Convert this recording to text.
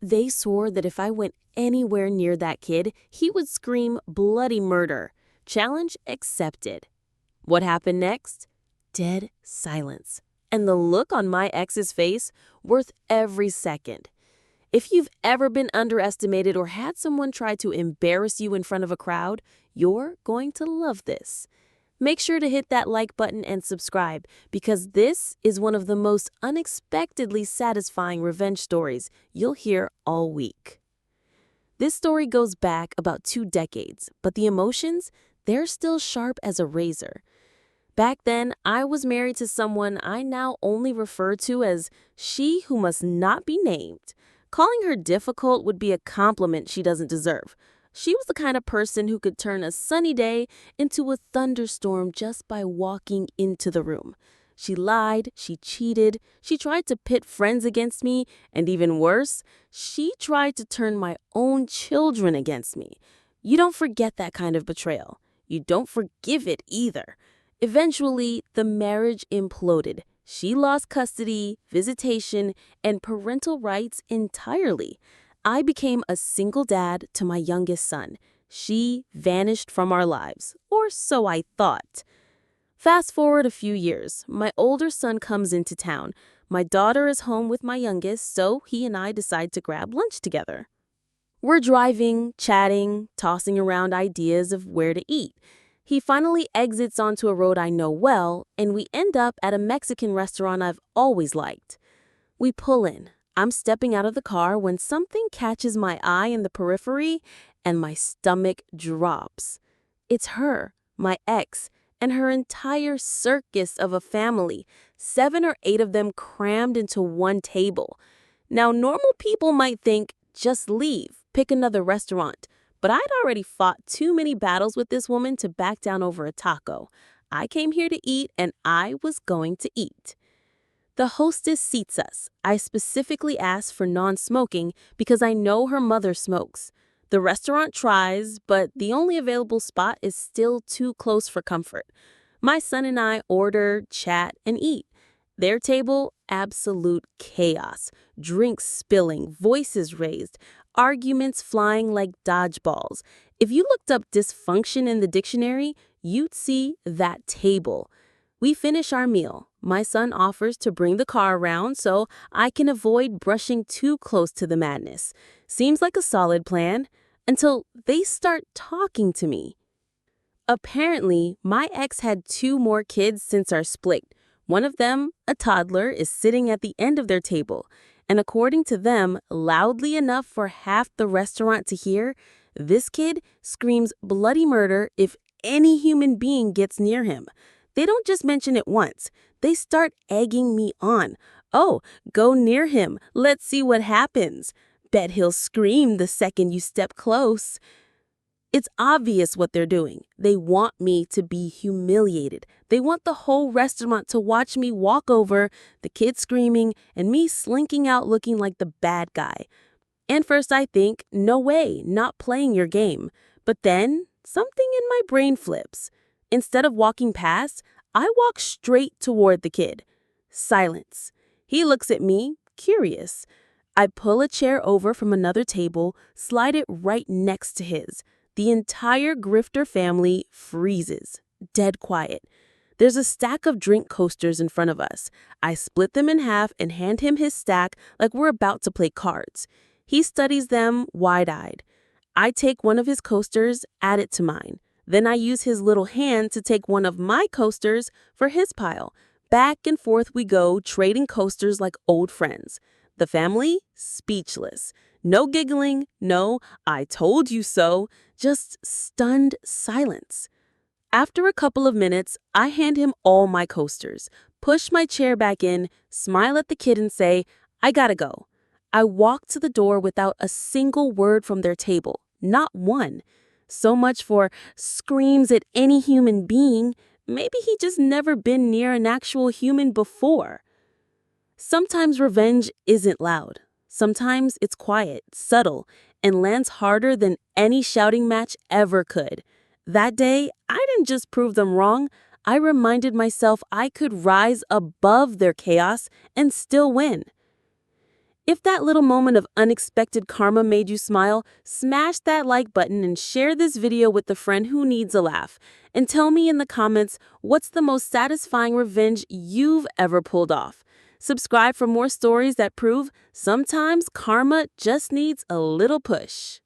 They swore that if I went anywhere near that kid, he would scream bloody murder. Challenge accepted. What happened next? Dead silence. And the look on my ex's face, worth every second. If you've ever been underestimated or had someone try to embarrass you in front of a crowd, you're going to love this. Make sure to hit that like button and subscribe because this is one of the most unexpectedly satisfying revenge stories you'll hear all week. This story goes back about 2 decades, but the emotions, they're still sharp as a razor. Back then, I was married to someone I now only refer to as she who must not be named. Calling her difficult would be a compliment she doesn't deserve. She was the kind of person who could turn a sunny day into a thunderstorm just by walking into the room. She lied, she cheated, she tried to pit friends against me, and even worse, she tried to turn my own children against me. You don't forget that kind of betrayal. You don't forgive it either. Eventually, the marriage imploded. She lost custody, visitation, and parental rights entirely. I became a single dad to my youngest son. She vanished from our lives, or so I thought. Fast forward a few years, my older son comes into town. My daughter is home with my youngest, so he and I decide to grab lunch together. We're driving, chatting, tossing around ideas of where to eat. He finally exits onto a road I know well, and we end up at a Mexican restaurant I've always liked. We pull in. I'm stepping out of the car when something catches my eye in the periphery, and my stomach drops. It's her, my ex, and her entire circus of a family, 7 or 8 of them crammed into one table. Now, normal people might think, just leave, pick another restaurant. But I'd already fought too many battles with this woman to back down over a taco. I came here to eat, and I was going to eat. The hostess seats us. I specifically asked for non-smoking because I know her mother smokes. The restaurant tries, but the only available spot is still too close for comfort. My son and I order, chat, and eat. Their table, absolute chaos. Drinks spilling, voices raised, arguments flying like dodgeballs. If you looked up dysfunction in the dictionary, you'd see that table. We finish our meal. My son offers to bring the car around so I can avoid brushing too close to the madness. Seems like a solid plan until they start talking to me. Apparently, my ex had 2 more kids since our split. One of them, a toddler, is sitting at the end of their table. And according to them, loudly enough for half the restaurant to hear, this kid screams bloody murder if any human being gets near him. They don't just mention it once. They start egging me on. Oh, go near him. Let's see what happens. Bet he'll scream the second you step close. It's obvious what they're doing. They want me to be humiliated. They want the whole restaurant to watch me walk over, the kid screaming, and me slinking out looking like the bad guy. And first I think, no way, not playing your game. But then, something in my brain flips. Instead of walking past, I walk straight toward the kid. Silence. He looks at me, curious. I pull a chair over from another table, slide it right next to his. The entire grifter family freezes, dead quiet. There's a stack of drink coasters in front of us. I split them in half and hand him his stack like we're about to play cards. He studies them wide-eyed. I take one of his coasters, add it to mine. Then I use his little hand to take one of my coasters for his pile. Back and forth we go, trading coasters like old friends. The family, speechless. No giggling, no, I told you so, just stunned silence. After a couple of minutes, I hand him all my coasters, push my chair back in, smile at the kid and say, I gotta go. I walk to the door without a single word from their table, not one. So much for screams at any human being. Maybe he just never been near an actual human before. Sometimes revenge isn't loud. Sometimes it's quiet, subtle, and lands harder than any shouting match ever could. That day, I didn't just prove them wrong. I reminded myself I could rise above their chaos and still win. If that little moment of unexpected karma made you smile, smash that like button and share this video with the friend who needs a laugh. And tell me in the comments what's the most satisfying revenge you've ever pulled off. Subscribe for more stories that prove sometimes karma just needs a little push.